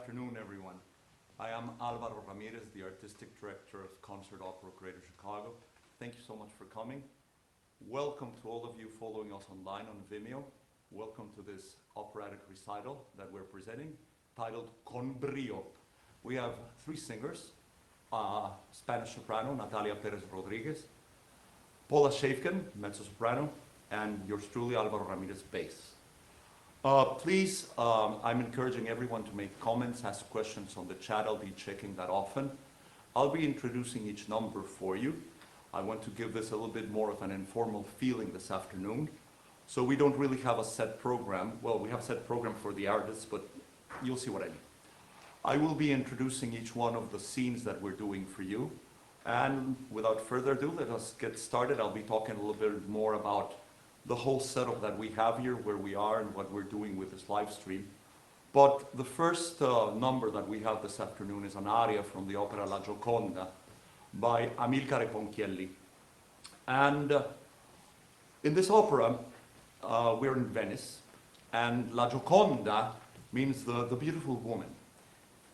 afternoon, everyone. I am Alvaro Ramirez, the Artistic Director of Concert Opera Greater Chicago. Thank you so much for coming. Welcome to all of you following us online on Vimeo. Welcome to this operatic recital that we're presenting, titled Con Brio. We have three singers, Spanish soprano, Natalia Perez Rodriguez, Paula Shafkin, mezzo soprano, and yours truly, Alvaro Ramirez, bass. Please, I'm encouraging everyone to make comments, ask questions on the chat. I'll be checking that often. I'll be introducing each number for you. I want to give this a little bit more of an informal feeling this afternoon. So we don't really have a set program. Well, we have a set program for the artists, but you'll see what I mean. I will be introducing each one of the scenes that we're doing for you. And without further ado, let us get started. I'll be talking a little bit more about the whole setup that we have here, where we are and what we're doing with this live stream. But the first number that we have this afternoon is an aria from the opera La Gioconda by Amilcare Ponchielli. And in this opera, we're in Venice, and La Gioconda means the beautiful woman.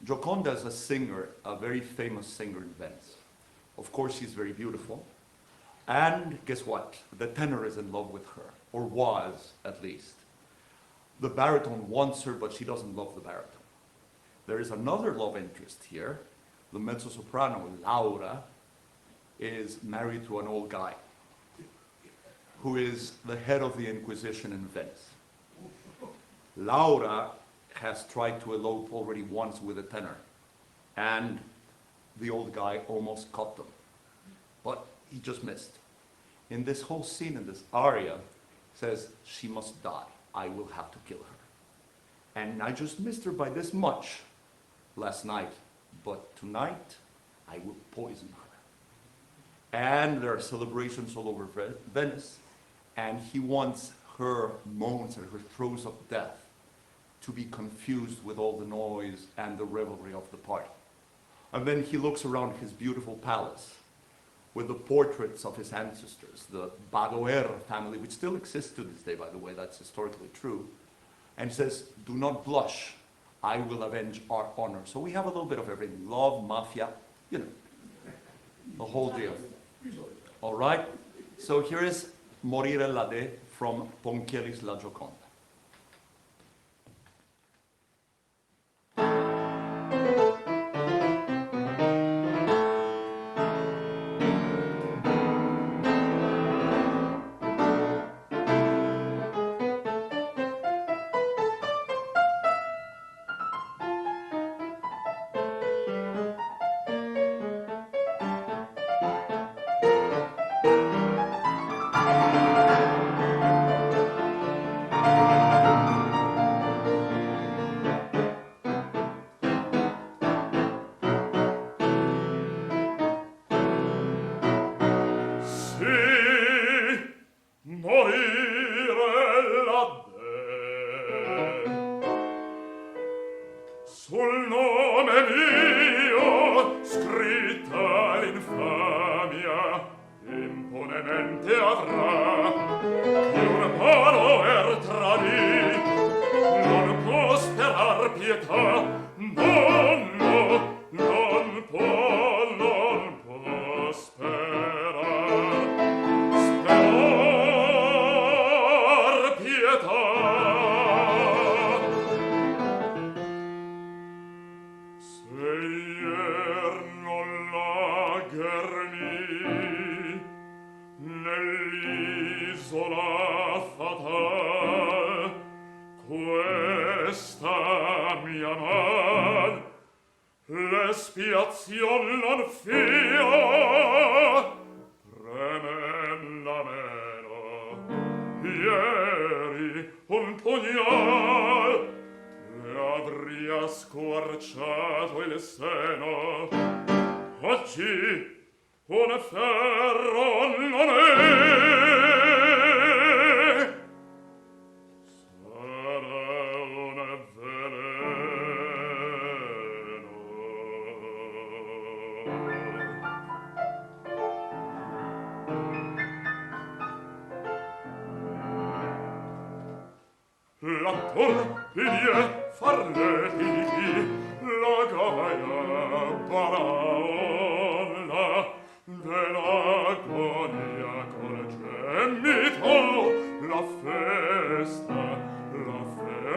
Gioconda is a singer, a very famous singer in Venice. Of course, she's very beautiful. And guess what? The tenor is in love with her, or was, at least. The baritone wants her, but she doesn't love the baritone. There is another love interest here. The mezzo-soprano, Laura, is married to an old guy who is the head of the Inquisition in Venice. Laura has tried to elope already once with a tenor, and the old guy almost caught them. But he just missed. In this whole scene, in this aria, says, she must die. I will have to kill her. And I just missed her by this much last night. But tonight, I will poison her. And there are celebrations all over Venice. And he wants her moans and her throes of death to be confused with all the noise and the revelry of the party. And then he looks around his beautiful palace with the portraits of his ancestors, the Badoer family, which still exists to this day, by the way, that's historically true, and he says, do not blush, I will avenge our honor. So we have a little bit of everything, love, mafia, you know, the whole deal. All right, so here is Morire la De from Ponchielli's La Gioconda. Sul nome mio scritta l'infamia impunemente avrà chi un Badoer tradì non può sperar pietà non può sperar pietà. Nell'isola fatal questa mia man l'espiazion non fia tremenda meno ieri un pugnal le avria squarciato il seno oggi un ferro non è, sarà un veleno. La torbidie far le la gaia baraona dell'agonia col gemito, la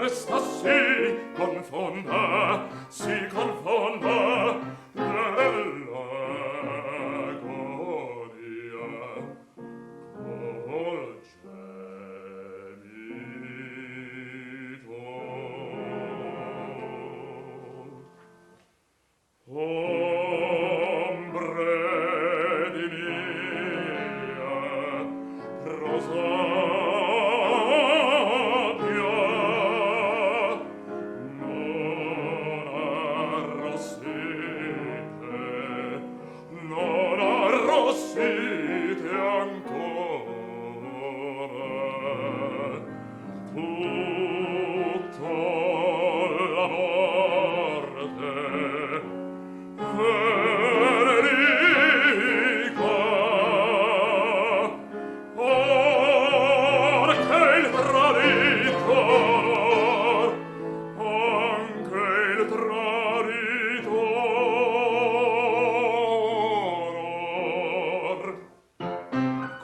festa si confonda nell'agonia col gemito. Ombre di mia prosapia, non arrossite ancora, tutto la morte Federica, or che il traditor, anche il traditor,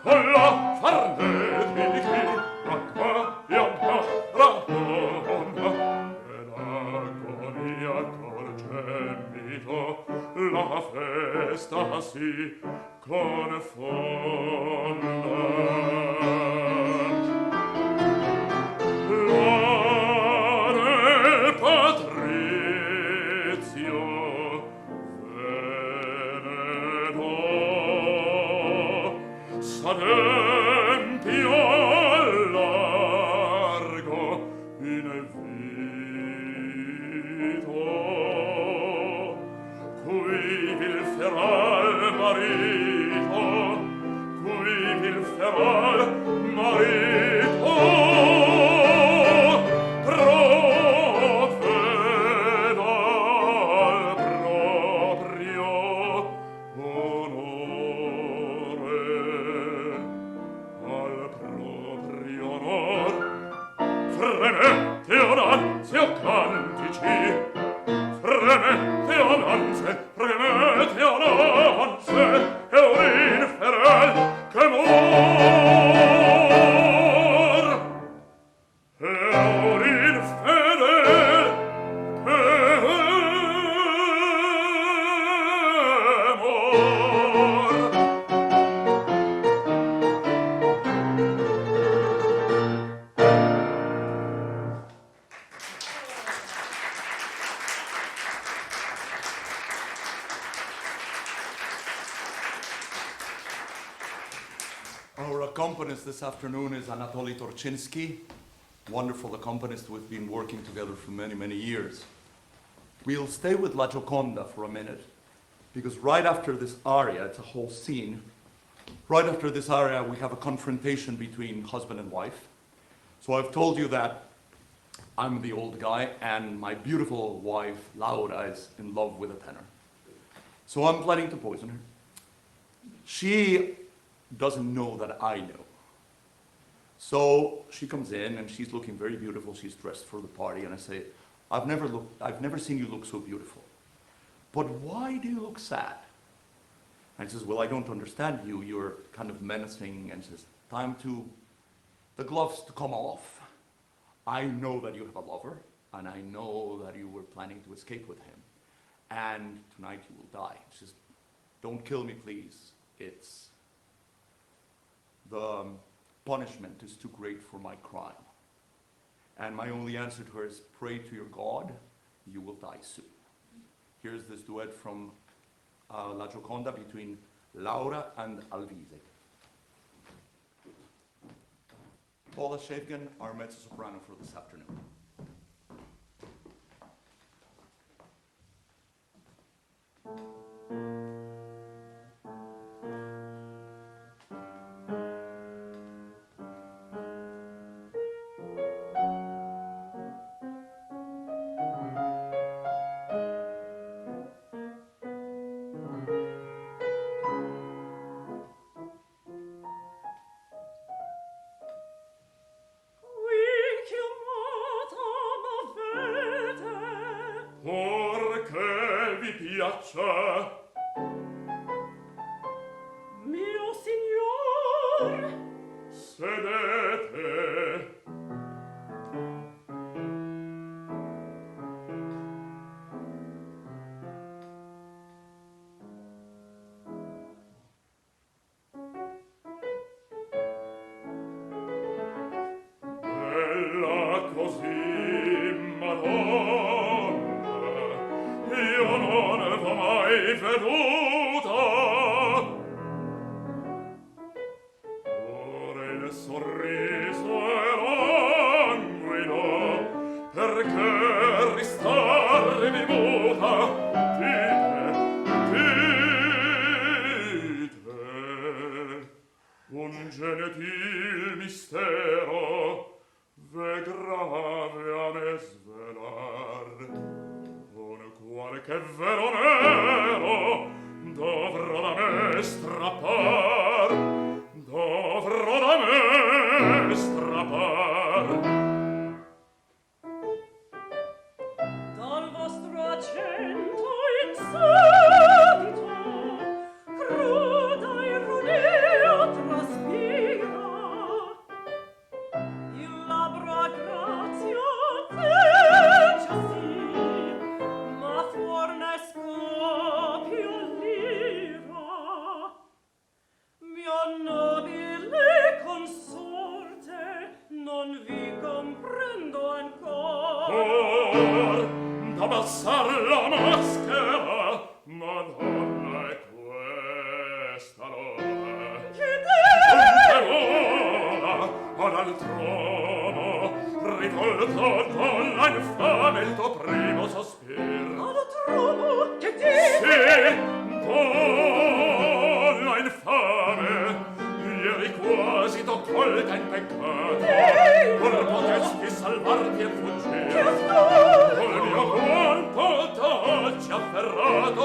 con la farnetica bianca radona, e l'agonia col gemito, la festa si confonda. L'are Patrizio Veneto s'adempio al largo in vito, cui il feral marito, provveda al proprio onore, al proprio onor. Fremette onanzi o cantici, fremette onanze, e un inferel che mor, e un infedel che mor. Our accompanist this afternoon is Anatoly Torchinsky, wonderful accompanist we've been working together for many, many years. We'll stay with La Gioconda for a minute, because right after this aria, it's a whole scene, right after this aria we have a confrontation between husband and wife. So I've told you that I'm the old guy and my beautiful wife, Laura, is in love with a tenor. So I'm planning to poison her. She doesn't know that I know. So she comes in and she's looking very beautiful. She's dressed for the party, and I say, I've never seen you look so beautiful. But why do you look sad? And she says, well, I don't understand you. You're kind of menacing. And she says, time to the gloves to come off. I know that you have a lover, and I know that you were planning to escape with him. And tonight you will die. She says, don't kill me, please. It's the punishment is too great for my crime. And my only answer to her is, pray to your God, you will die soon. Here's this duet from La Gioconda between Laura and Alvise. Paula Shafgan, our mezzo-soprano for this afternoon. Porca vi piaccia. Mio signor, Sedete. Bella così, Madonna, io non l'ho mai veduta. Ora il sorriso è languido, perché ristarmi muta? Dite, un genetil mistero ve grave a me svelar, con qualche vero nero dovrò da me strappar, dovrò da me strappar. dal vostro accento insabito, cruda ironia traspira. Il labbro a grazia fece sì, ma fuor ne scoppio l'ira. Mio nobile consorte, non vi comprendo ancor. Or, d'abbassar la maschera, Madonna, è questa l'ora. Giunte l'ora, ad al trono, rivolto con la infame il tuo primo sospir. Ad trovo, che dici? Sì, con la infame, ieri quasi t'ho colta in peccato, or potesti salvarti e fuggire. Col mio guanto t'oggi afferrato,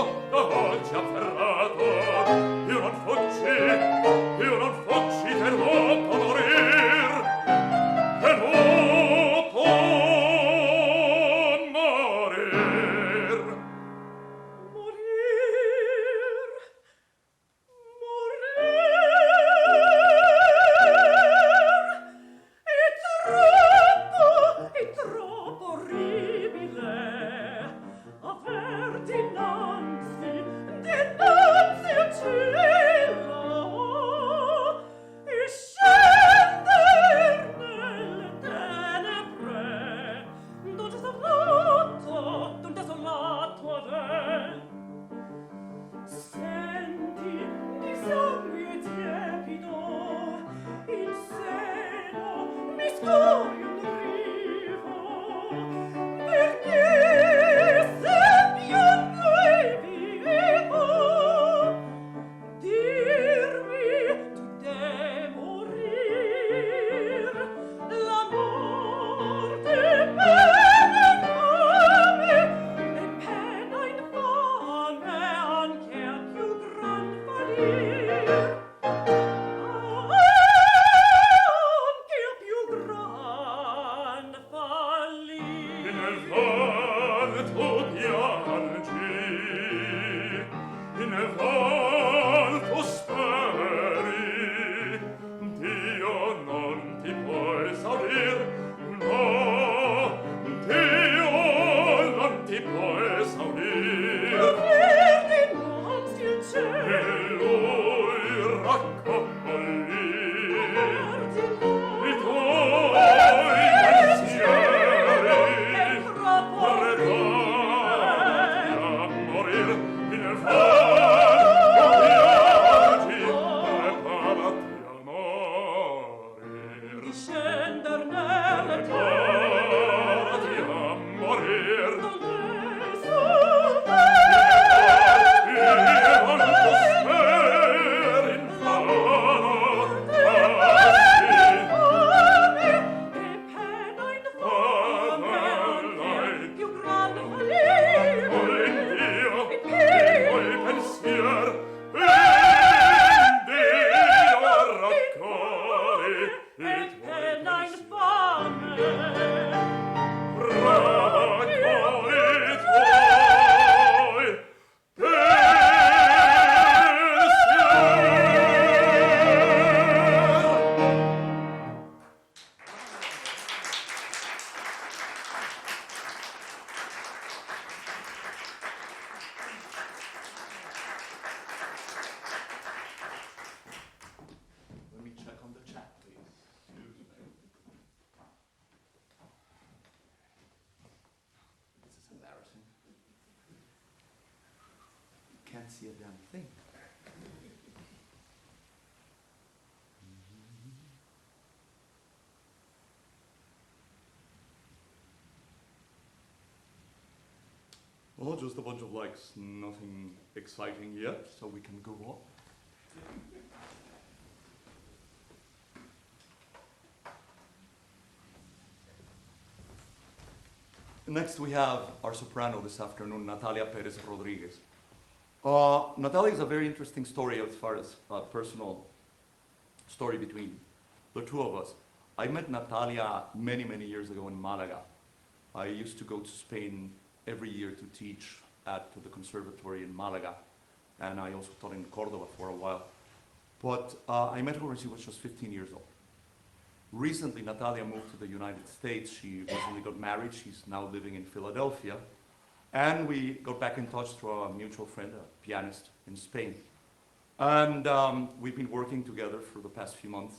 io non fuggi, che dopo morir, che dopo morir. E troppo see a damn thing. Oh, just a bunch of likes, nothing exciting yet, so we can go on. Next we have our soprano this afternoon, Natalia Perez Rodriguez. Natalia is a very interesting story as far as personal story between the two of us. I met Natalia many, many years ago in Malaga. I used to go to Spain every year to teach at the conservatory in Malaga, and I also taught in Córdoba for a while. But I met her when she was just 15 years old. Recently, Natalia moved to the United States. She recently got married. She's now living in Philadelphia. And we got back in touch through a mutual friend, a pianist in Spain. And we've been working together for the past few months.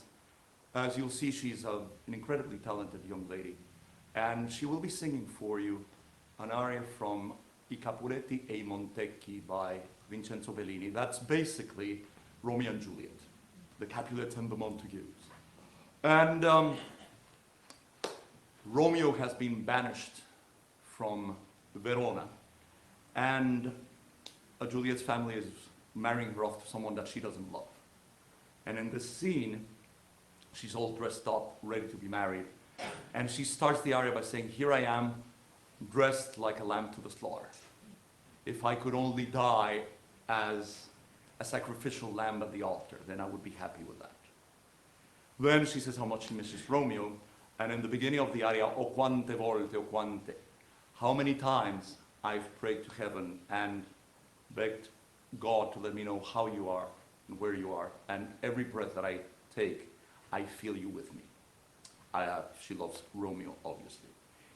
As you'll see, she's an incredibly talented young lady. And she will be singing for you an aria from I Capuletti e i Montecchi by Vincenzo Bellini. That's basically Romeo and Juliet, the Capulets and the Montagues. And Romeo has been banished from Verona, and Juliet's family is marrying her off to someone that she doesn't love. And in this scene, she's all dressed up, ready to be married, and she starts the aria by saying, "Here I am, dressed like a lamb to the slaughter. If I could only die as a sacrificial lamb at the altar, then I would be happy with that." Then she says how much she misses Romeo, and in the beginning of the aria, "O quante volte, o quante," how many times I've prayed to heaven and begged God to let me know how you are and where you are, and every breath that I take, I feel you with me. She loves Romeo, obviously.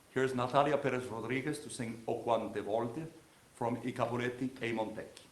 Here's Natalia Perez Rodriguez to sing "O quante volte" from I Capuletti e i Montecchi.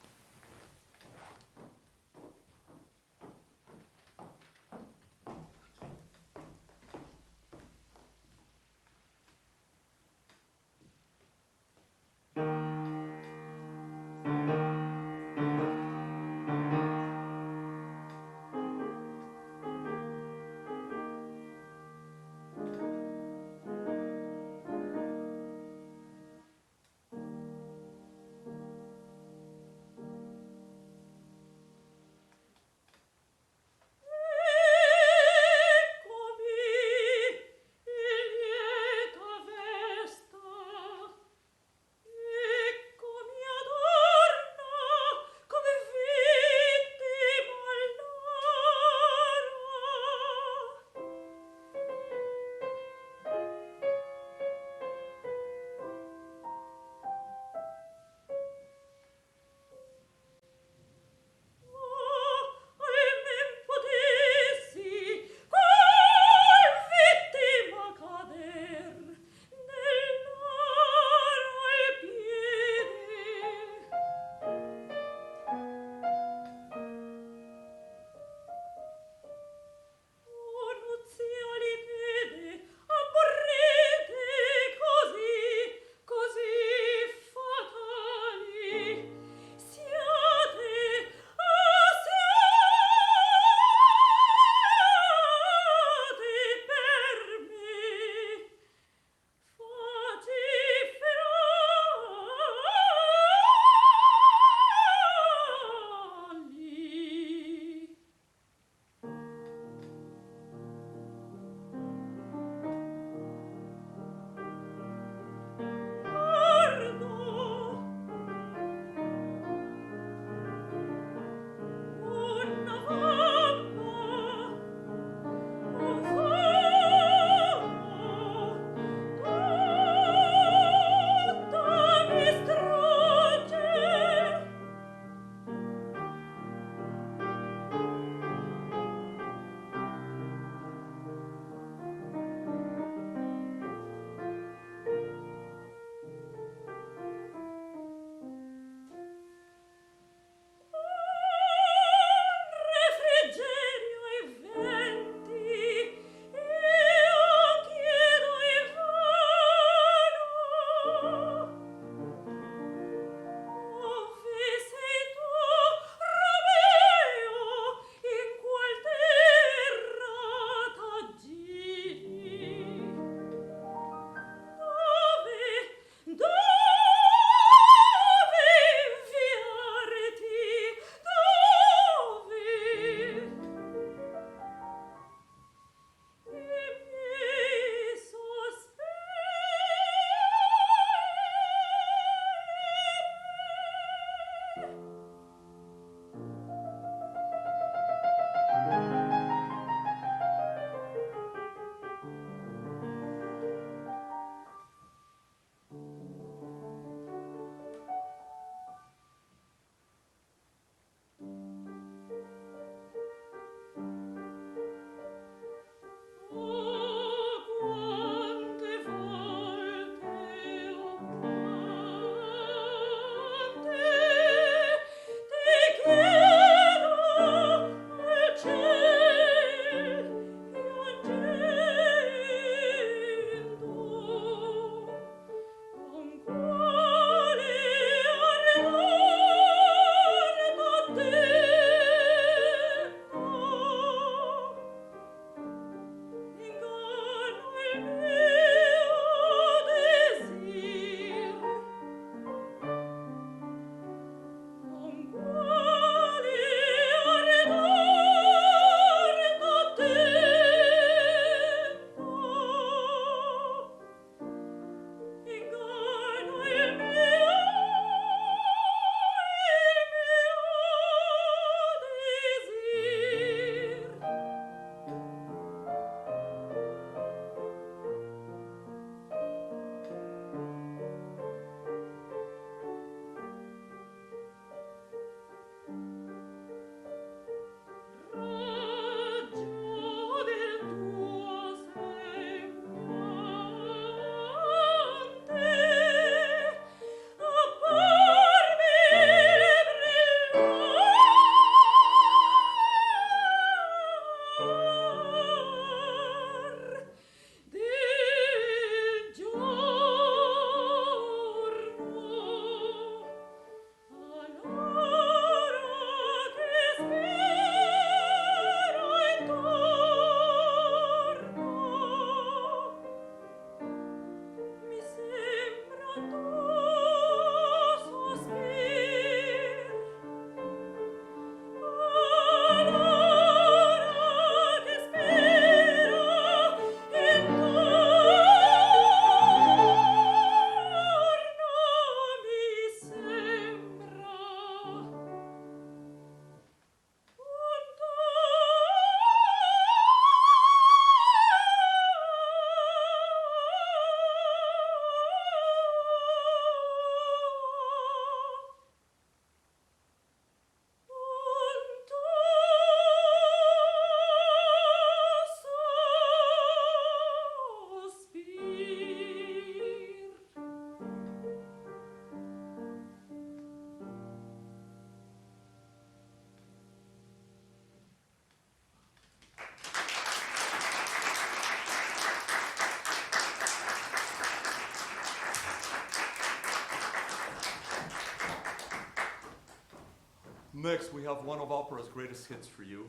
Next, we have one of opera's greatest hits for you.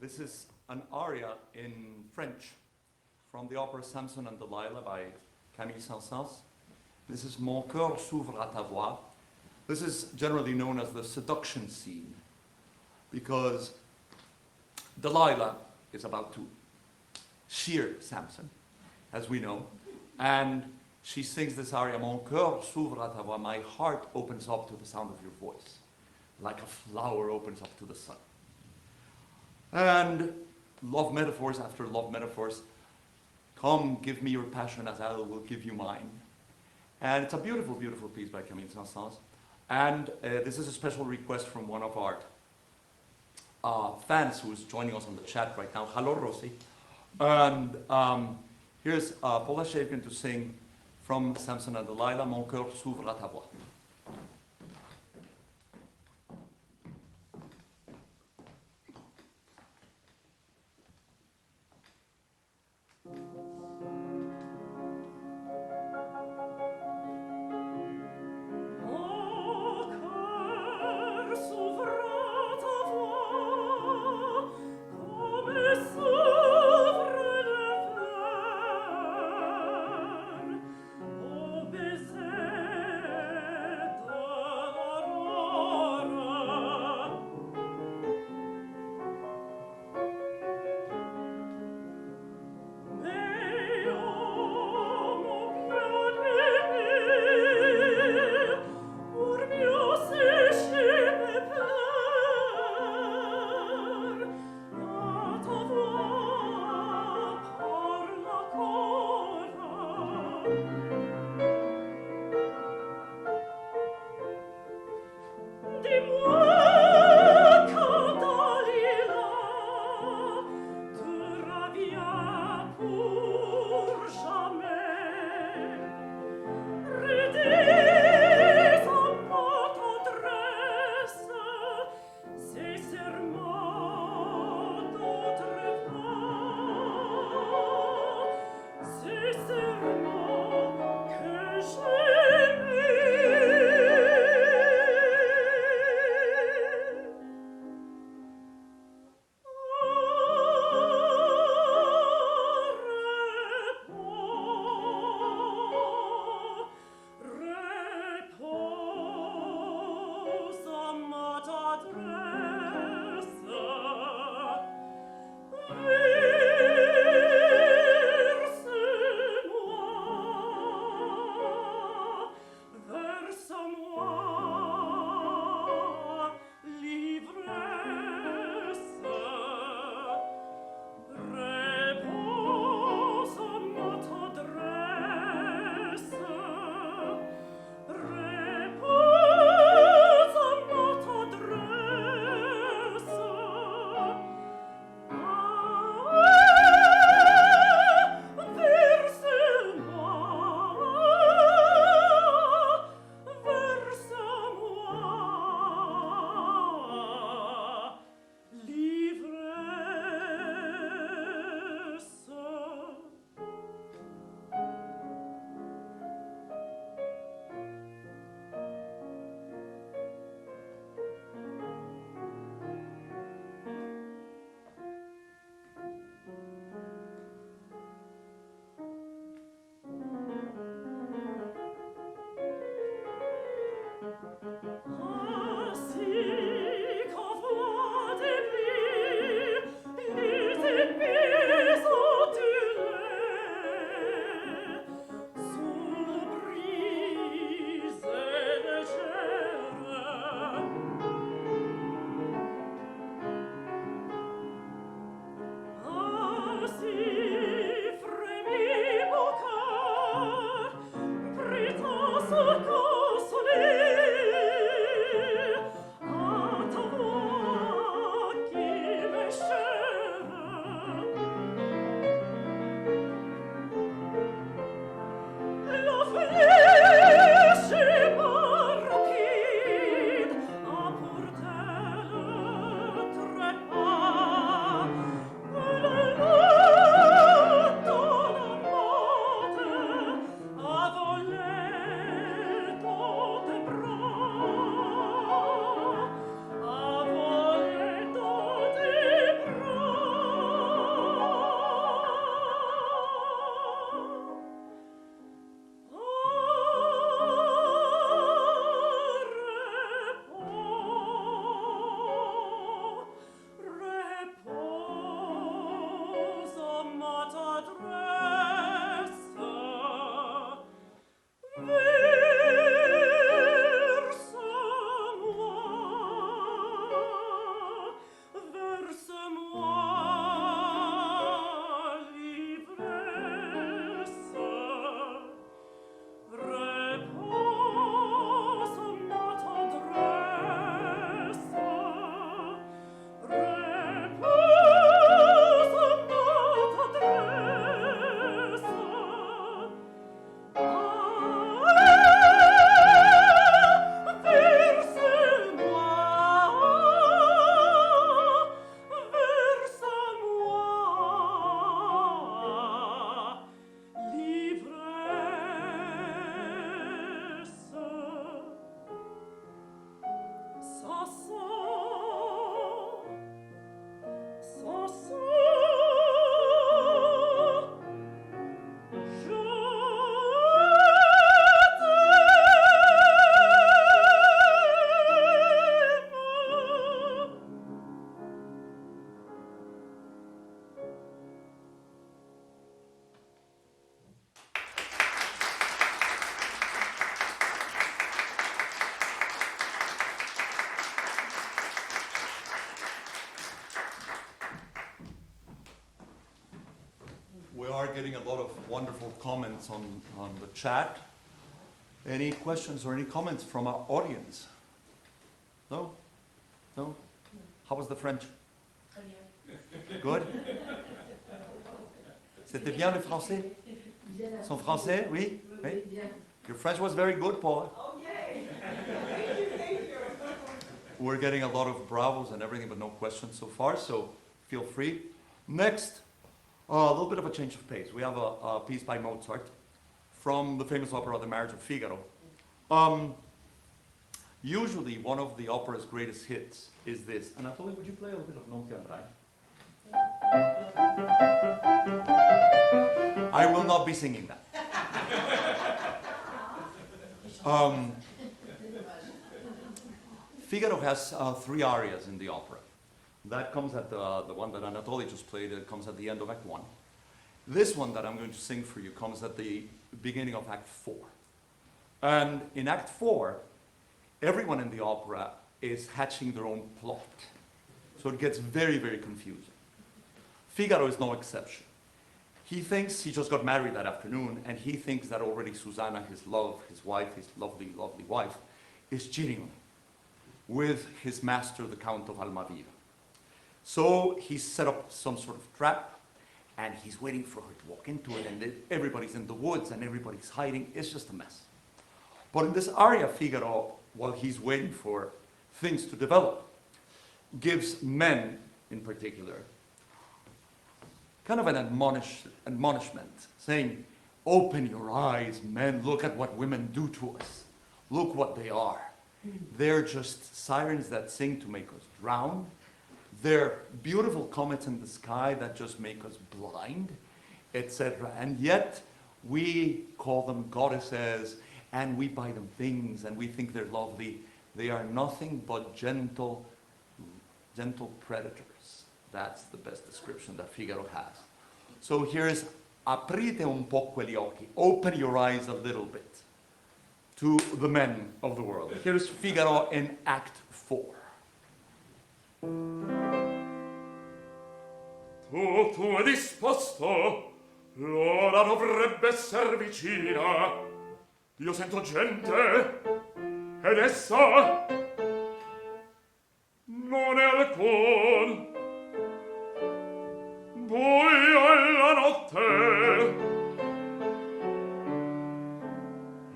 This is an aria in French from the opera Samson and Delilah by Camille Saint-Saëns. This is Mon cœur s'ouvre à ta voix. This is generally known as the seduction scene because Delilah is about to shear Samson, as we know, and she sings this aria, Mon cœur s'ouvre à ta voix, my heart opens up to the sound of your voice, like a flower opens up to the sun. And love metaphors after love metaphors. Come, give me your passion as I will give you mine. And it's a beautiful, beautiful piece by Camille Saint-Saëns. And this is a special request from one of our fans who is joining us on the chat right now. Hello, Rosie. And here's Paula Shavkin to sing from Samson and Delilah, Mon cœur s'ouvre à ta voix. Au baiser getting a lot of wonderful comments on the chat. Any questions or any comments from our audience? No? No? How was the French? Good? C'était bien le français? Son français, oui? Oui? Your French was very good, Paul. Okay. Thank you. We're getting a lot of bravos and everything, but no questions so far, so feel free. Next, a little bit of a change of pace. We have a piece by Mozart from the famous opera, The Marriage of Figaro. Usually, one of the opera's greatest hits is this. Anatoly, would you play a little bit of Non ti andrai? I will not be singing that. Figaro has 3 arias in the opera. That comes at the one that Anatoly just played, it comes at the end of Act 1. This one that I'm going to sing for you comes at the beginning of Act 4. And in Act 4, everyone in the opera is hatching their own plot. So it gets very, very confusing. Figaro is no exception. He thinks he just got married that afternoon, and he thinks that already Susanna, his wife, his lovely, lovely wife, is cheating on him with his master, the Count of Almaviva. So he set up some sort of trap, and he's waiting for her to walk into it, and everybody's in the woods, and everybody's hiding. It's just a mess. But in this aria, Figaro, while he's waiting for things to develop, gives men, in particular, kind of an admonishment, saying, open your eyes, men, look at what women do to us. Look what they are. They're just sirens that sing to make us drown. They're beautiful comets in the sky that just make us blind, etc. And yet, we call them goddesses, and we buy them things, and we think they're lovely. They are nothing but gentle predators. That's the best description that Figaro has. So here's aprite un po' quegli occhi. Open your eyes a little bit to the men of the world. Here's Figaro in Act 4. Tutto è disposto, l'ora dovrebbe esser vicina. Io sento gente, ed essa non è alcun. Buio è la notte,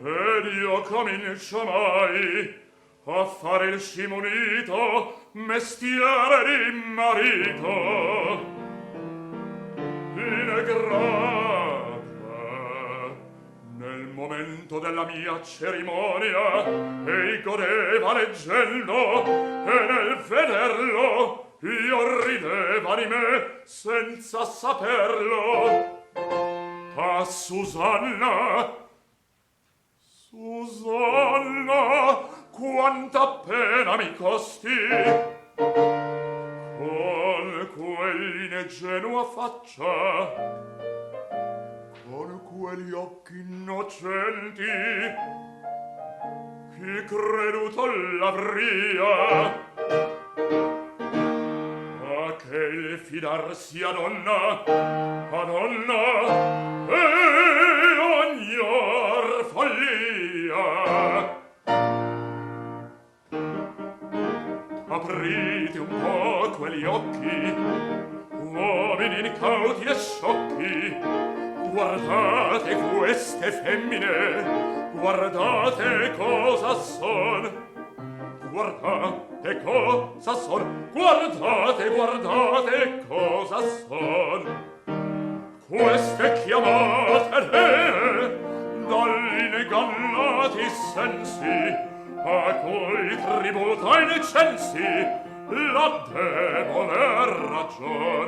ed io comincio mai a fare il scimunito, mestiere di marito. Ingrata, nel momento della mia cerimonia, ei godeva leggendo, e nel vederlo io rideva di me senza saperlo. A Susanna, quanta pena mi costi, con quell'ingenua faccia, con quegli occhi innocenti, chi creduto l'avria, ma che il fidarsi a donna, e ognor follia. Aprite un po' quegli occhi, uomini incauti e sciocchi, guardate queste femmine, guardate cosa son, guardate cosa son, guardate cosa son. Queste chiamate dagli ingannati sensi, a cui tributa incensi la debole ragion,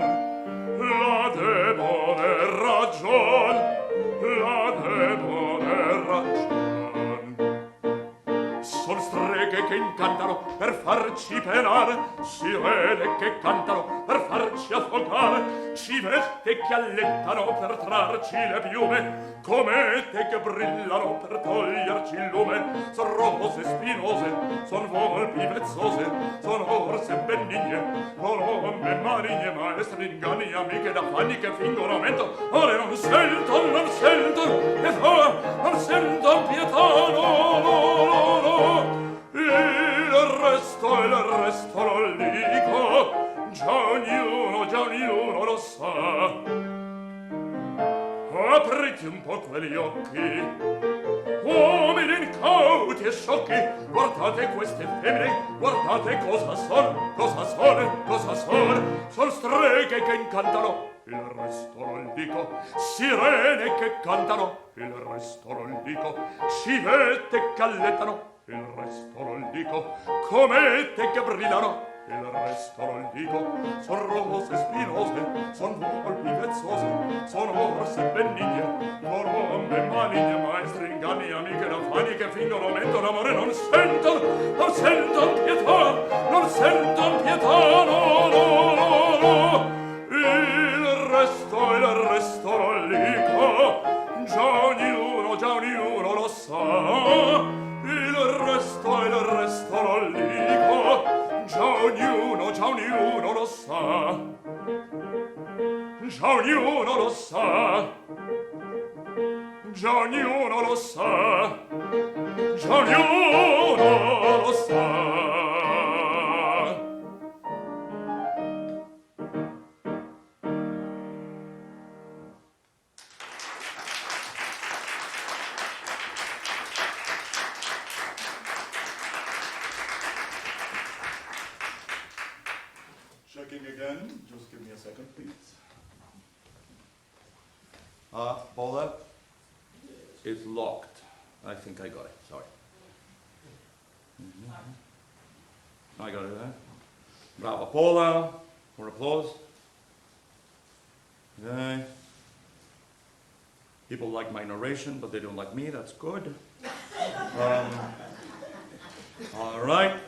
la debole ragion, la debole ragion. Son streghe che che incantano per farci penare, sirene che cantano per farci affogare, civette che allettano per trarci le piume, comete che brillano per toglierci il lume, son rose spinose, son volpi vezzose, son orse benigne, colombe marigne, maestre inganni, amiche d'affanni che fingono aumento, ore non senton pietà, non senton pietà, no, no, no, no. Il resto non dico, già ognuno lo sa. Apriti un po' quegli occhi, uomini incauti e sciocchi, guardate queste femmine, guardate cosa son, son streghe che incantano, il resto non dico, sirene che cantano, il resto non dico, civette che allettano, il resto non dico, comete che brillano, il resto non dico, son rose spinose, son volpi vezzose, son orse benigne, colombe maligne, maestri inganni, amiche d'affanni che fingono mentono amore, non senton pietà, non senton pietà, no, no, no, no. Il resto non dico, già ognuno lo sa. Il resto non dico, già ognuno lo sa. Già ognuno lo sa. Già ognuno lo sa. Già ognuno lo sa. Checking again. Just give me a second, please. Paula, it's locked. I think I got it. Sorry. I got it, eh? Brava, Paula. More applause. Okay. People like my narration, but they don't like me. That's good. All right.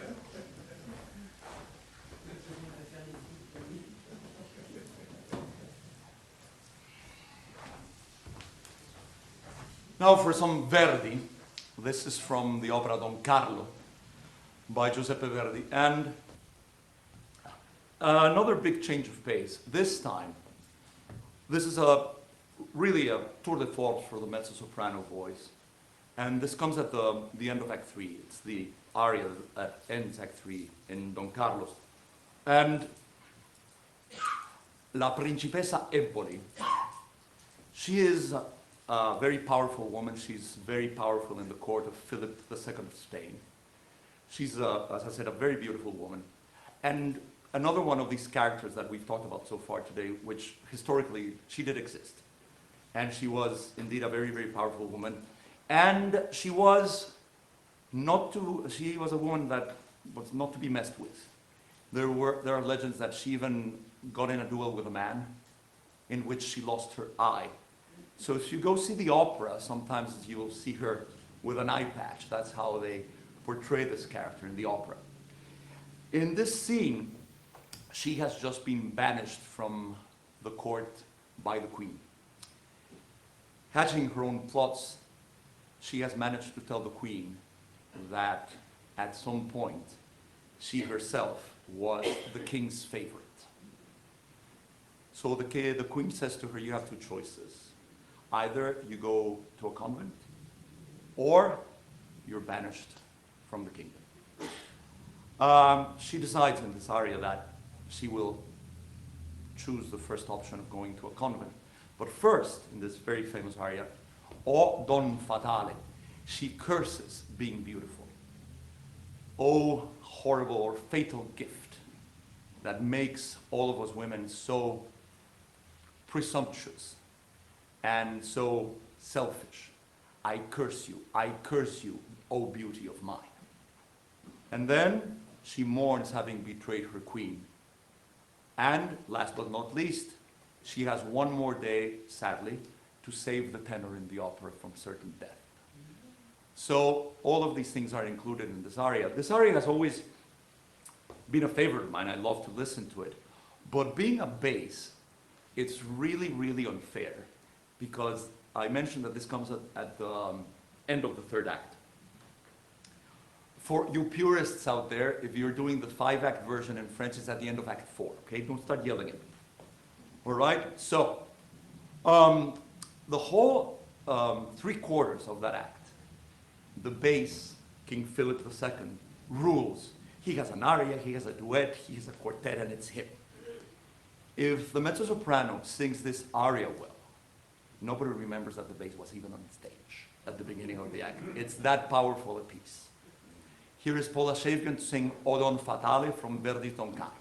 Now for some Verdi. This is from the opera Don Carlo by Giuseppe Verdi. And another big change of pace. This time, this is really a tour de force for the mezzo-soprano voice. And this comes at the end of Act 3. It's the aria that ends Act 3 in Don Carlos. And La Principessa Eboli, she is a very powerful woman. She's very powerful in the court of Philip II of Spain. She's, as I said, a very beautiful woman. And another one of these characters that we've talked about so far today, which historically, she did exist. And she was indeed a very, very powerful woman. And she was a woman that was not to be messed with. There are legends that she even got in a duel with a man in which she lost her eye. So if you go see the opera, sometimes you will see her with an eye patch. That's how they portray this character in the opera. In this scene, she has just been banished from the court by the queen. Hatching her own plots, she has managed to tell the queen that at some point, she herself was the king's favorite. So the queen says to her, you have two choices. Either you go to a convent, or you're banished from the kingdom. She decides in this aria that she will choose the first option of going to a convent. But first, in this very famous aria, O Don Fatale, she curses being beautiful. Oh, horrible or fatal gift that makes all of us women so presumptuous and so selfish. I curse you, O beauty of mine. And then she mourns having betrayed her queen. And last but not least, she has one more day, sadly, to save the tenor in the opera from certain death. So all of these things are included in this aria. This aria has always been a favorite of mine. I love to listen to it. But being a bass, it's really, really unfair because I mentioned that this comes at the end of the third act. For you purists out there, if you're doing the 5-act version in French, it's at the end of Act 4, okay? Don't start yelling at me. All right? So, the whole 3/4 of that act, the bass, King Philip II, rules. He has an aria, he has a duet, he has a quartet, and it's him. If the mezzo-soprano sings this aria well, nobody remembers that the bass was even on stage at the beginning of the act. It's that powerful a piece. Here is Paula Shavian to sing O Don Fatale from Verdi's Don Carlo.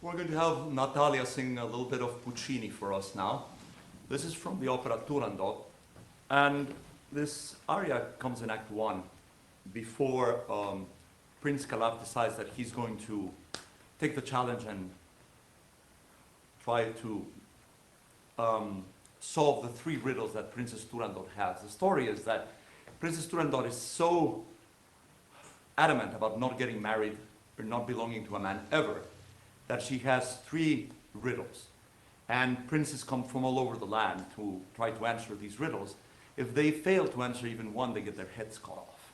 We're going to have Natalia sing a little bit of Puccini for us now. This is from the opera Turandot, and this aria comes in Act 1 before Prince Calaf decides that he's going to take the challenge and try to solve the 3 riddles that Princess Turandot has. The story is that Princess Turandot is so adamant about not getting married or not belonging to a man ever that she has 3 riddles. And princes come from all over the land to try to answer these riddles. If they fail to answer even one, they get their heads cut off.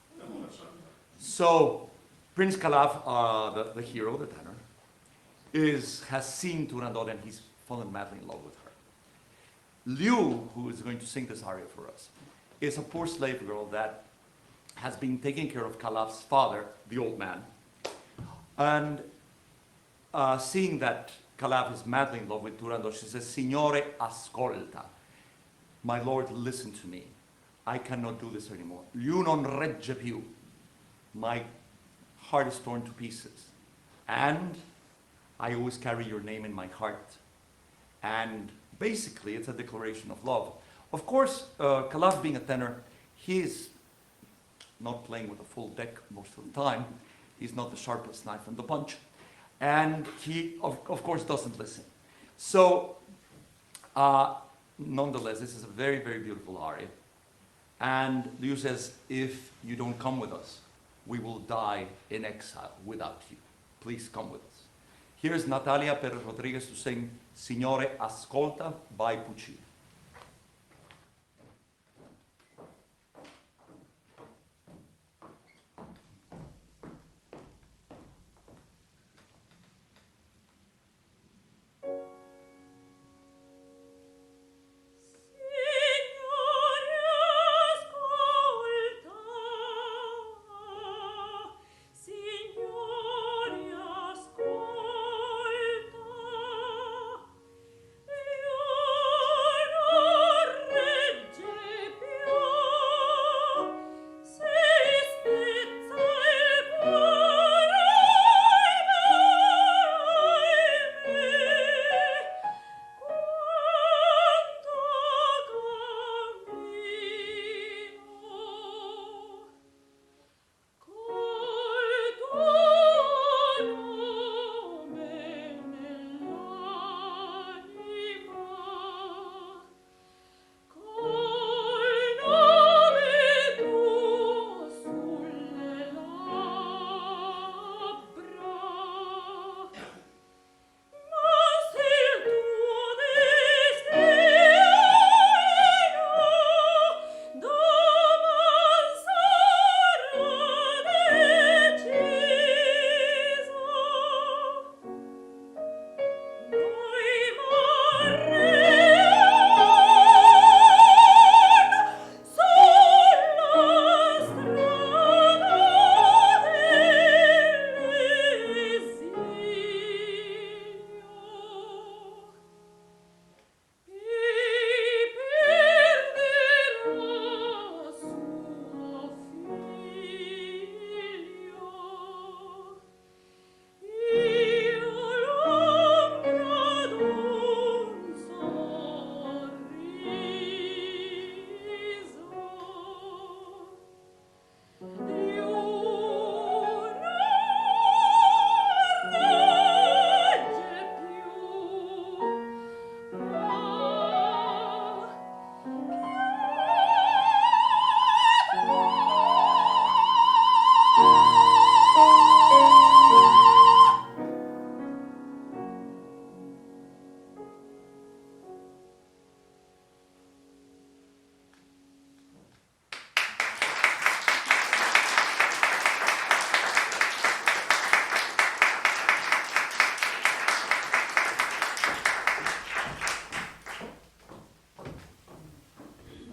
So Prince Calaf, the hero, the tenor, has seen Turandot and he's fallen madly in love with her. Liu, who is going to sing this aria for us, is a poor slave girl that has been taking care of Calaf's father, the old man, and seeing that Calaf is madly in love with Turandot, she says, Signore, ascolta. My lord, listen to me. I cannot do this anymore. Liu non regge più. My heart is torn to pieces. And I always carry your name in my heart. And basically, it's a declaration of love. Of course, Calaf being a tenor, he's not playing with a full deck most of the time. He's not the sharpest knife in the bunch. And he, of course, doesn't listen. So, nonetheless, this is a very, very beautiful aria. And Liu says, if you don't come with us, we will die in exile without you. Please come with us. Here's Natalia Perez Rodriguez to sing Signore Ascolta by Puccini.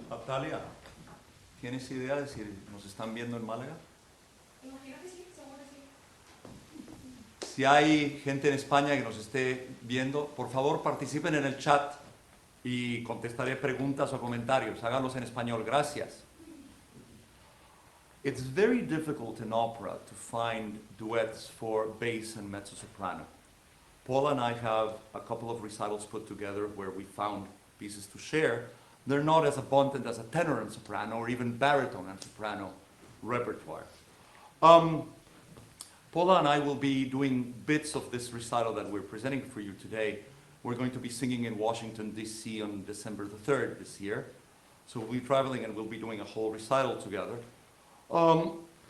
Natalia, ¿tienes idea de si nos están viendo en Málaga? Imagino que sí, seguro sí. Si hay gente en España que nos esté viendo, por favor participen en el chat y contestaré preguntas o comentarios. Háganlos en español. Gracias. It's very difficult in opera to find duets for bass and mezzo-soprano. Paula and I have a couple of recitals put together where we found pieces to share. They're not as abundant as a tenor and soprano or even baritone and soprano repertoire. Paula and I will be doing bits of this recital that we're presenting for you today. We're going to be singing in Washington, D.C. on December the 3rd this year. So we'll be traveling and we'll be doing a whole recital together.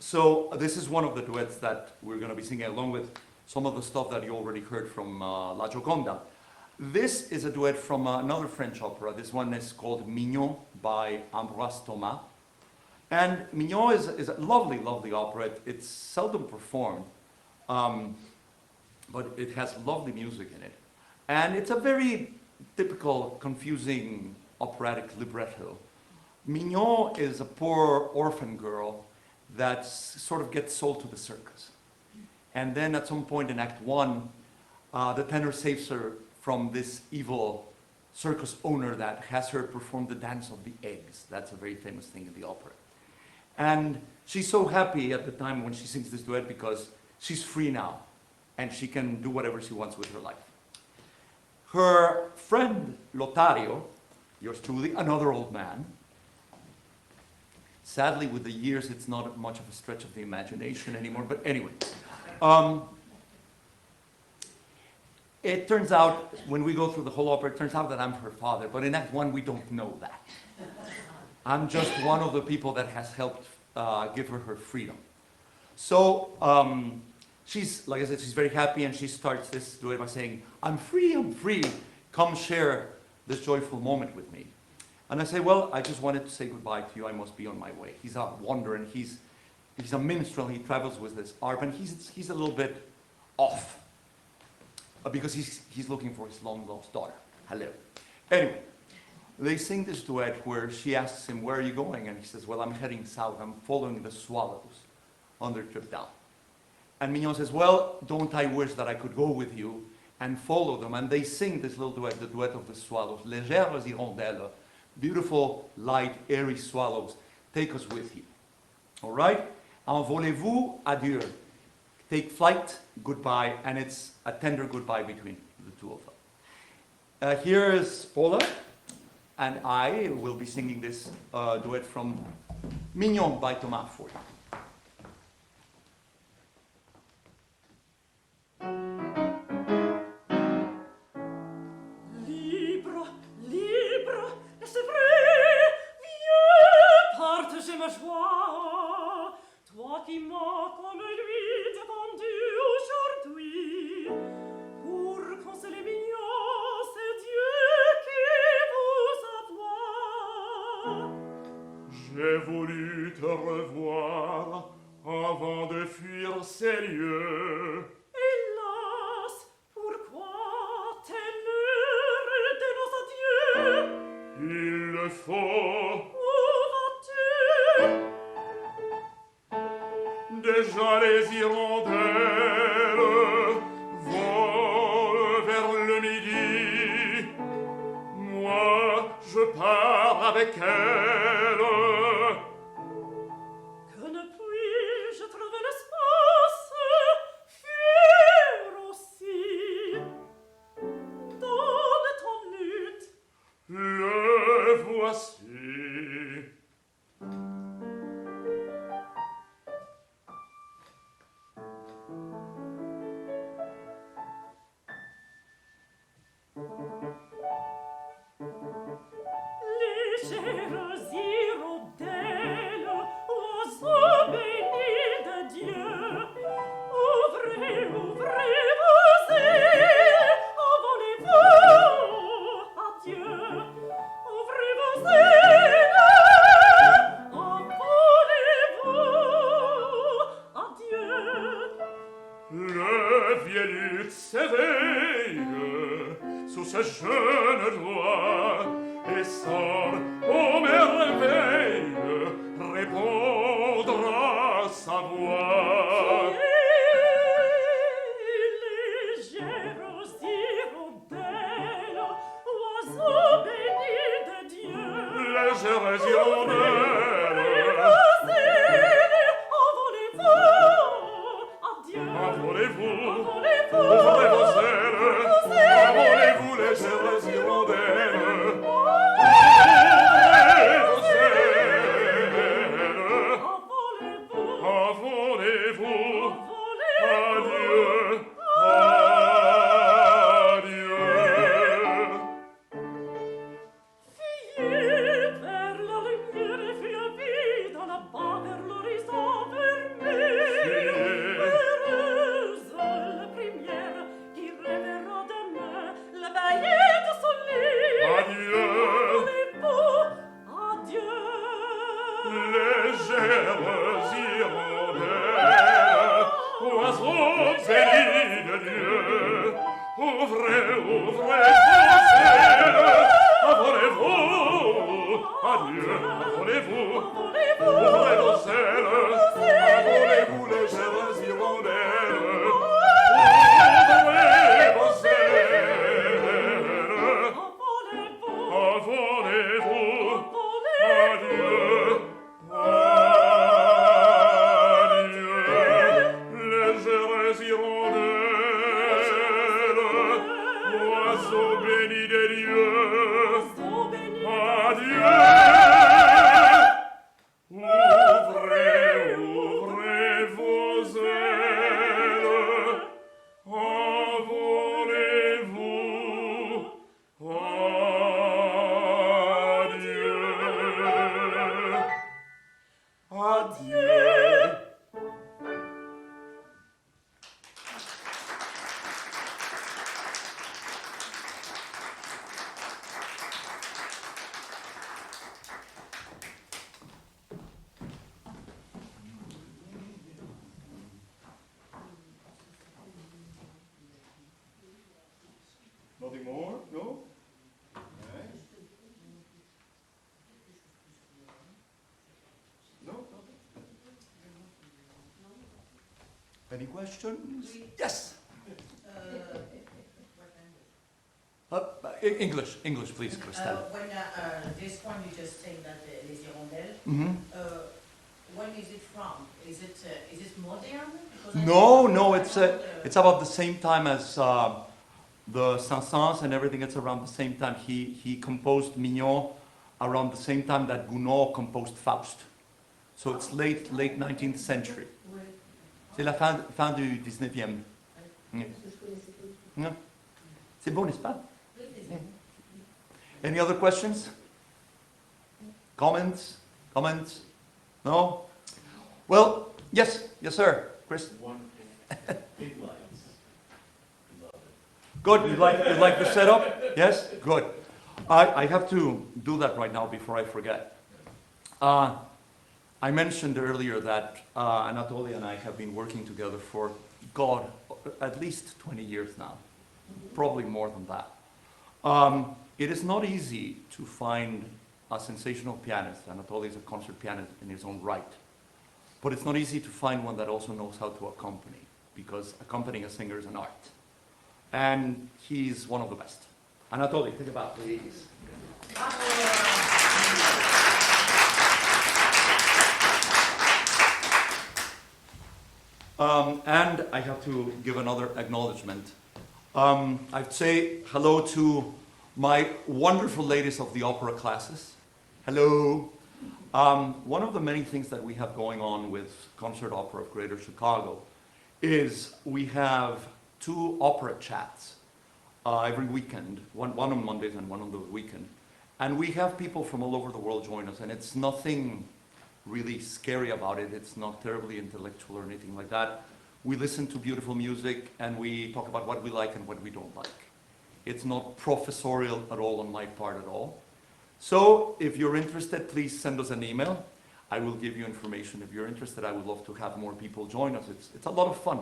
So this is one of the duets that we're going to be singing along with some of the stuff that you already heard from La Gioconda. This is a duet from another French opera. This one is called Mignon by Ambroise Thomas. And Mignon is a lovely, lovely opera. It's seldom performed, but it has lovely music in it. And it's a very typical, confusing operatic libretto. Mignon is a poor orphan girl that sort of gets sold to the circus. And then at some point in Act 1, the tenor saves her from this evil circus owner that has her perform the dance of the eggs. That's a very famous thing in the opera. And she's so happy at the time when she sings this duet because she's free now and she can do whatever she wants with her life. Her friend Lotario, yours truly, another old man. Sadly, with the years, it's not much of a stretch of the imagination anymore, but anyway. It turns out, when we go through the whole opera, it turns out that I'm her father, but in Act 1, we don't know that. I'm just one of the people that has helped give her her freedom. So she's, like I said, she's very happy, and she starts this duet by saying, I'm free, come share this joyful moment with me. And I say, well, I just wanted to say goodbye to you, I must be on my way. He's a wanderer, and he's a minstrel, he travels with this harp, and he's a little bit off, because he's looking for his long-lost daughter. Hello. Anyway. They sing this duet where she asks him, where are you going? And he says, well, I'm heading south. I'm following the swallows on their trip down. And Mignon says, well, don't I wish that I could go with you and follow them? And they sing this little duet, the duet of the swallows. Légères hirondelles, beautiful, light, airy swallows, take us with you. All right? Envolez-vous, adieu. Take flight, goodbye. And it's a tender goodbye between the two of them. Here is Paula. And I will be singing this duet from Mignon by Thomas for you. Libre, et c'est vrai, viens, partage ma joie, toi qui m'as comme lui défendu aujourd'hui, pour consoler Mignon, c'est Dieu qui vous envoie. J'ai voulu te revoir avant de fuir ces lieux. Hélas, pourquoi t'aimer de nos adieux? Il le faut. Où vas-tu? Déjà les hirondelles volent vers le midi. Moi, je pars avec elle. Que ne puis-je trouver l'espace, fuir aussi dans ton lutte? Le voici. Légères hirondelles, oiseaux bénis de Dieu, ouvrez, ouvrez vos ailes, envolez-vous, adieu. Ouvrez vos ailes, envolez-vous, adieu. Le vieux luth s'éveille sous ce jeune doigt et sort aux merveilles répondre à sa voix. Légères hirondelles, oiseaux bénis de Dieu. Légères hirondelles, envolez-vous, adieu. Envolez-vous, ouvrez vos ailes. légères hirondelles, oiseaux bénis de Dieu, ouvrez, ouvrez vos ailes, envolez-vous, adieu, envolez-vous, ouvrez vos ailes, envolez-vous, légères hirondelles, ouvrez vos ailes, envolez-vous, adieu, adieu, légères hirondelles, oiseaux bénis des dieux, adieu. Ouvrez, ouvrez vos ailes, envolez-vous, adieu, adieu. Nothing more? No? Okay. No? Any questions? Yes. English, please, Christelle. When this one you just saying that Les Hirondelles, when is it from? Is it modern? Because No, it's about the same time as the Saint-Saëns and everything. It's around the same time. He composed Mignon around the same time that Gounod composed Faust. So it's late 19th century. C'est la fin du 19e. C'est bon, n'est-ce pas? Any other questions? Comments? No? Well, yes, sir. Chris? Big lights. Love it. Good, you like the setup? Yes? Good. I have to do that right now before I forget. I mentioned earlier that Anatoly and I have been working together for, God, at least 20 years now. Probably more than that. It is not easy to find a sensational pianist. Anatoly is a concert pianist in his own right. But it's not easy to find one that also knows how to accompany, because accompanying a singer is an art. And he's one of the best. Anatoly, think about it, please. And I have to give another acknowledgement. I'd say hello to my wonderful ladies of the opera classes. Hello. One of the many things that we have going on with Concert Opera of Greater Chicago is we have 2 opera chats every weekend, one on Mondays and one on the weekend. And we have people from all over the world join us, and it's nothing really scary about it. It's not terribly intellectual or anything like that. We listen to beautiful music, and we talk about what we like and what we don't like. It's not professorial at all on my part at all. So if you're interested, please send us an email. I will give you information. If you're interested, I would love to have more people join us. It's a lot of fun.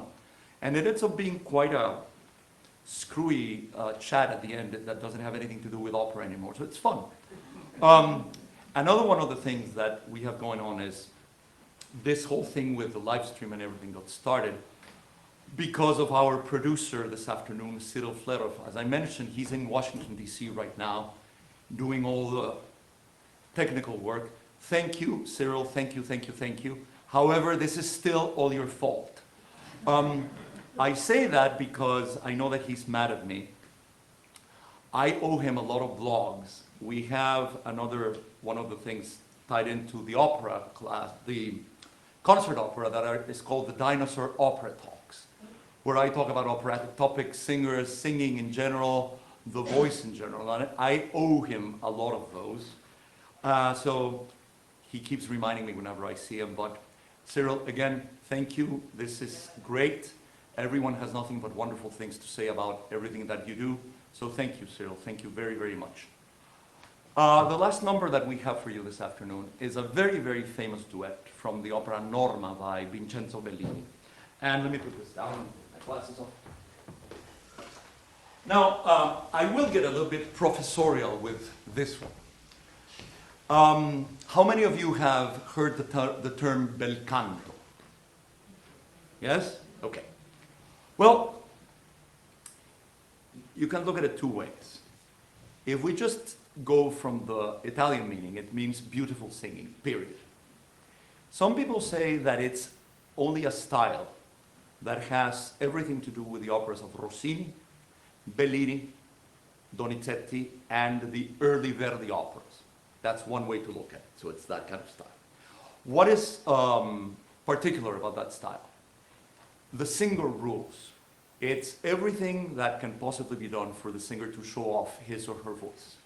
And it ends up being quite a screwy chat at the end that doesn't have anything to do with opera anymore. So it's fun. Another one of the things that we have going on is this whole thing with the live stream and everything got started because of our producer this afternoon, Cyril Flerov. As I mentioned, he's in Washington, D.C. right now, doing all the technical work. Thank you, Cyril. Thank you. However, this is still all your fault. I say that because I know that he's mad at me. I owe him a lot of blogs. We have another one of the things tied into the opera class, the concert opera that is called the Dinosaur Opera Talks, where I talk about operatic topics, singers, singing in general, the voice in general. And I owe him a lot of those. So he keeps reminding me whenever I see him. But Cyril, again, thank you. This is great. Everyone has nothing but wonderful things to say about everything that you do. So thank you, Cyril. Thank you very, very much. The last number that we have for you this afternoon is a very, very famous duet from the opera Norma by Vincenzo Bellini. And let me put this down, my glasses off. Now, I will get a little bit professorial with this one. How many of you have heard the term bel canto? Yes? Okay. Well, you can look at it two ways. If we just go from the Italian meaning, it means beautiful singing, period. Some people say that it's only a style that has everything to do with the operas of Rossini, Bellini, Donizetti, and the early Verdi operas. That's one way to look at it, so it's that kind of style. What is particular about that style? The singer rules. It's everything that can possibly be done for the singer to show off his or her voice.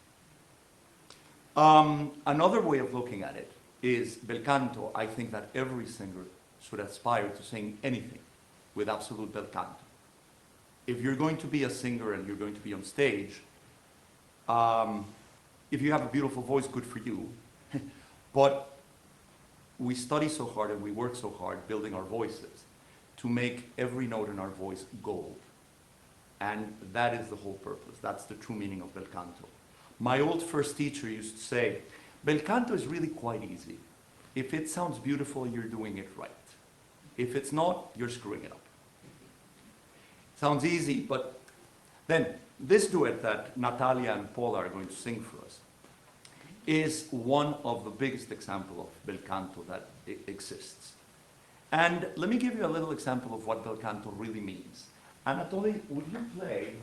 Another way of looking at it is bel canto. I think that every singer should aspire to sing anything with absolute bel canto. If you're going to be a singer and you're going to be on stage, if you have a beautiful voice, good for you. But we study so hard and we work so hard building our voices to make every note in our voice gold. And that is the whole purpose. That's the true meaning of bel canto. My old first teacher used to say, bel canto is really quite easy. If it sounds beautiful, you're doing it right. If it's not, you're screwing it up. Sounds easy, but then this duet that Natalia and Paula are going to sing for us is one of the biggest examples of bel canto that exists. And let me give you a little example of what bel canto really means. Anatoly, would you play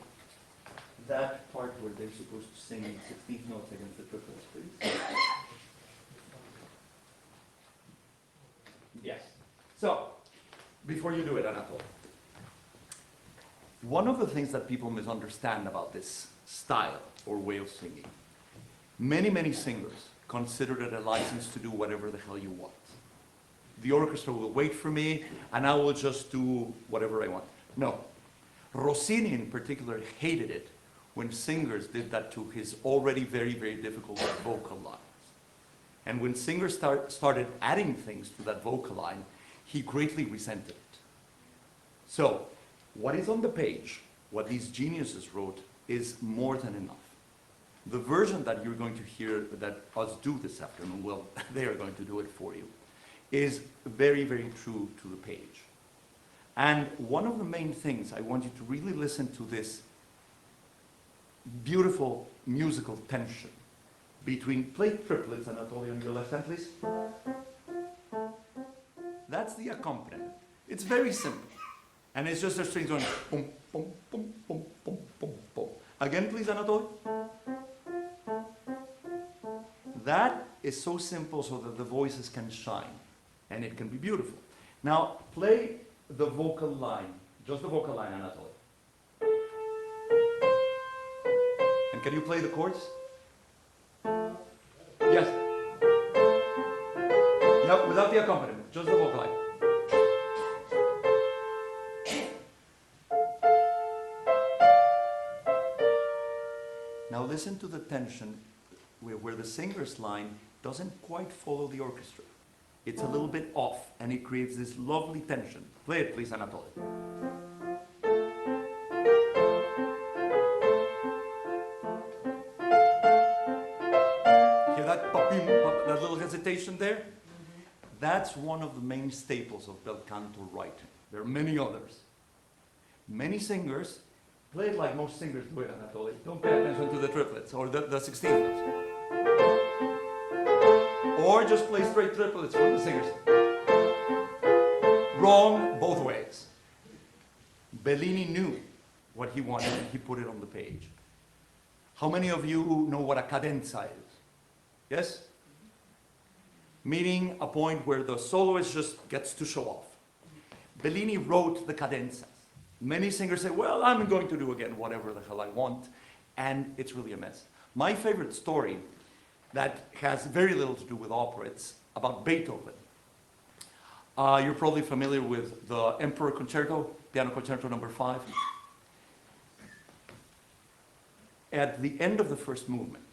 that part where they're supposed to sing 16th notes against the triplets, please? Yes. So, before you do it, Anatoly, one of the things that people misunderstand about this style or way of singing, many singers consider it a license to do whatever the hell you want. The orchestra will wait for me, and I will just do whatever I want. No. Rossini in particular hated it when singers did that to his already very difficult vocal lines. And when singers started adding things to that vocal line, he greatly resented it. So, what is on the page, what these geniuses wrote, is more than enough. The version that you're going to hear that us do this afternoon, well, they are going to do it for you, is very true to the page. And one of the main things, I want you to really listen to this beautiful musical tension between play triplets, Anatoly, on your left hand, please. That's the accompaniment. It's very simple. And it's just the strings going boom, boom, boom, boom, boom, boom, boom. Again, please, Anatoly. That is so simple so that the voices can shine and it can be beautiful. Now, play the vocal line, just the vocal line, Anatoly. And can you play the chords? Yes. No, without the accompaniment, just the vocal line. Now listen to the tension where the singer's line doesn't quite follow the orchestra. It's a little bit off, and it creates this lovely tension. Play it, please, Anatoly. Hear that pop-im, that little hesitation there? Mm-hmm. That's one of the main staples of bel canto writing. There are many others. Many singers play it like most singers do it, Anatoly. Don't pay attention to the triplets or the 16th notes. Or just play straight triplets for the singers. Wrong both ways. Bellini knew what he wanted and he put it on the page. How many of you know what a cadenza is? Yes? Meaning a point where the soloist just gets to show off. Bellini wrote the cadenzas. Many singers say, well, I'm going to do again whatever the hell I want, and it's really a mess. My favorite story that has very little to do with opera, it's about Beethoven. You're probably familiar with the Emperor Concerto, Piano Concerto number 5. At the end of the first movement,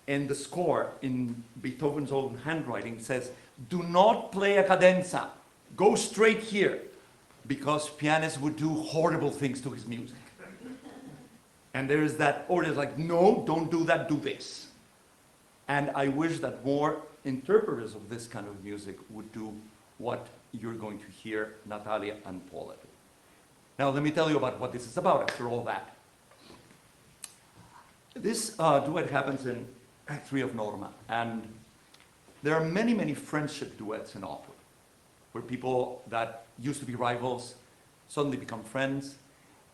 And the score in Beethoven's own handwriting says, do not play a cadenza. Go straight here. Because pianists would do horrible things to his music. And there is that order like, no, don't do that, do this. And I wish that more interpreters of this kind of music would do what you're going to hear Natalia and Paula do. Now let me tell you about what this is about after all that. This duet happens in Act 3 of Norma, and there are many, many friendship duets in opera, where people that used to be rivals suddenly become friends.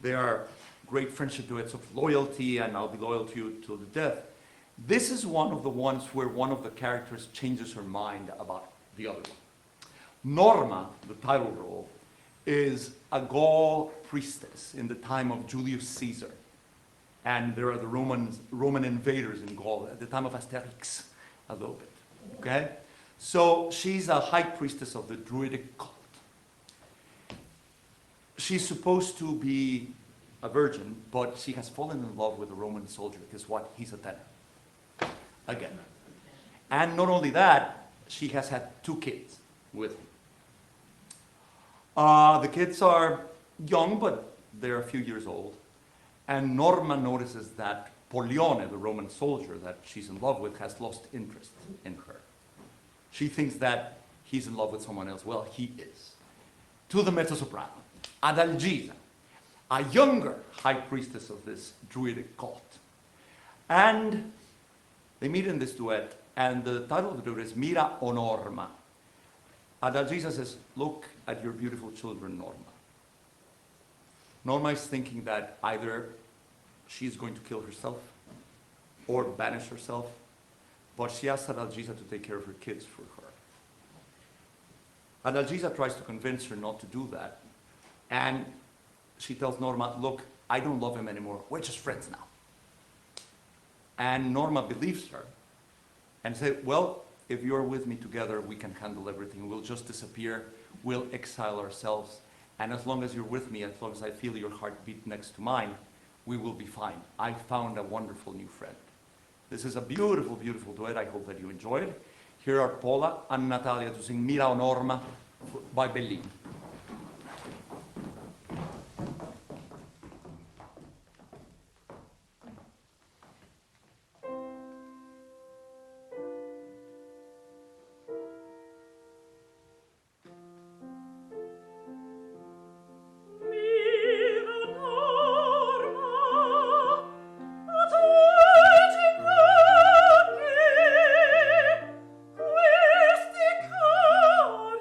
There are great friendship duets of loyalty, and I'll be loyal to you till the death. This is one of the ones where one of the characters changes her mind about the other one. Norma, the title role, is a Gaul priestess in the time of Julius Caesar. And there are the Roman invaders in Gaul at the time of Asterix, a little bit, okay? So she's a high priestess of the Druidic cult. She's supposed to be a virgin, but she has fallen in love with a Roman soldier. Guess what? He's a tenor. Again. And not only that, she has had 2 kids with him. The kids are young, but they're a few years old. And Norma notices that Pollione, the Roman soldier that she's in love with, has lost interest in her. She thinks that he's in love with someone else. Well, he is. To the mezzo-soprano, Adalgisa, a younger high priestess of this Druidic cult. And they meet in this duet, and the title of the duet is Mira o Norma. Adalgisa says, look at your beautiful children, Norma. Norma is thinking that either she's going to kill herself or banish herself, but she asks Adalgisa to take care of her kids for her. Adalgisa tries to convince her not to do that, and she tells Norma, look, I don't love him anymore, we're just friends now. And Norma believes her and says, well, if you're with me together, we can handle everything. We'll just disappear, we'll exile ourselves, and as long as you're with me, as long as I feel your heartbeat next to mine, we will be fine. I found a wonderful new friend. This is a beautiful, beautiful duet. I hope that you enjoy it. Here are Paula and Natalia to sing Mira o Norma by Bellini. Questi cori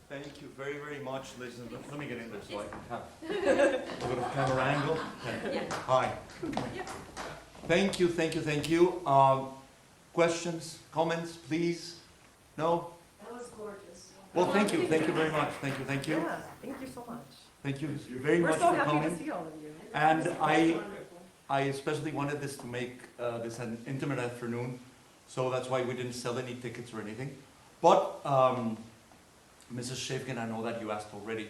Thank you very, very much, ladies and gentlemen. Let me get in there so I can have a bit of camera angle. Okay. Hi. Thank you, thank you, thank you. Questions, comments, please? No? That was gorgeous. Well, thank you very much. Thank you, thank you. Yeah, thank you so much. Thank you very We're much so for happy to coming. see all of you. And That's I wonderful. especially wanted this to make this an intimate afternoon, so that's why we didn't sell any tickets or anything. But Mrs. Shafkin, I know that you asked already.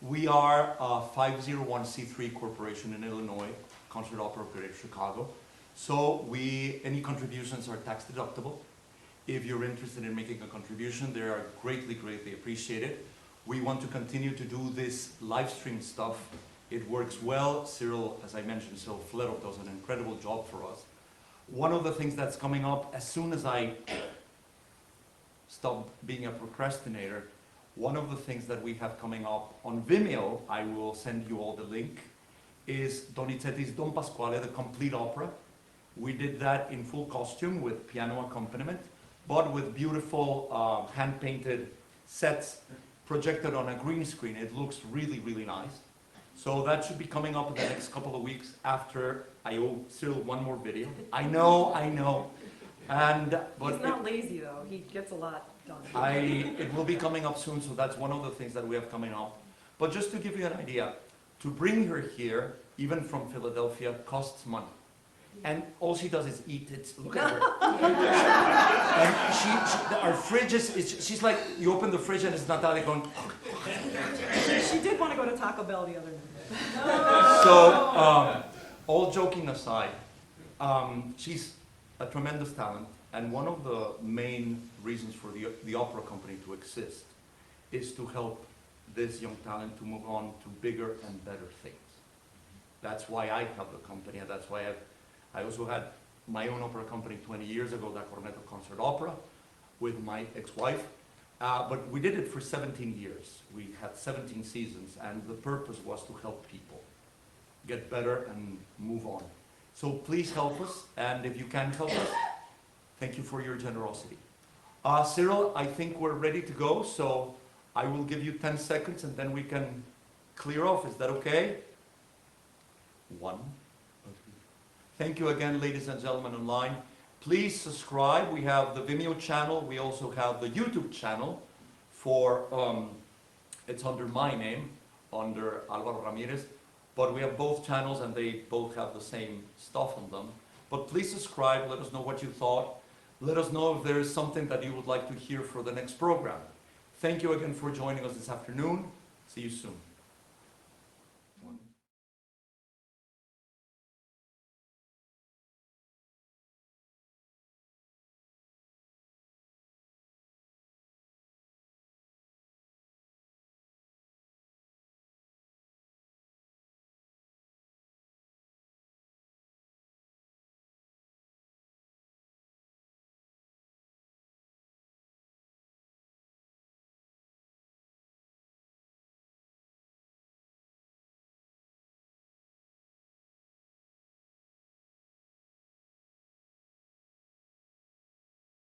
We are a 501c3 corporation in Illinois, Concert Opera of Greater Chicago. So any contributions are tax deductible. If you're interested in making a contribution, they are greatly, greatly appreciated. We want to continue to do this live stream stuff. It works well. Cyril, as I mentioned, Cyril Fleto does an incredible job for us. One of the things that's coming up, as soon as I stop being a procrastinator, one of the things that we have coming up on Vimeo, I will send you all the link, is Donizetti's Don Pasquale, the complete opera. We did that in full costume with piano accompaniment, but with beautiful hand-painted sets projected on a green screen. It looks really, really nice. So that should be coming up in the next couple of weeks after I owe Cyril one more video. I know. But He's not lazy though, he gets a lot done. it will be coming up soon, so that's one of the things that we have coming up. But just to give you an idea, to bring her here, even from Philadelphia, costs money. And all she does is eat it. Look at her. And our fridge she's like, you open the fridge and it's Natalia going. She did want to go to Taco Bell the other night. So, all joking aside, she's a tremendous talent, and one of the main reasons for the opera company to exist is to help this young talent to move on to bigger and better things. That's why I have the company, and that's why I also had my own opera company 20 years ago, Da Cornetto Concert Opera, with my ex-wife. But we did it for 17 years. We had 17 seasons, and the purpose was to help people get better and move on. So please help us, and if you can help us, thank you for your generosity. Cyril, I think we're ready to go, so I will give you 10 seconds, and then we can clear off. Is that okay? 1, 2. Thank you again, ladies and gentlemen online. Please subscribe. We have the Vimeo channel. We also have the YouTube channel for, it's under my name, under Alvaro Ramirez. But we have both channels and they both have the same stuff on them. But please subscribe. Let us know what you thought. Let us know if there is something that you would like to hear for the next program. Thank you again for joining us this afternoon. See you soon.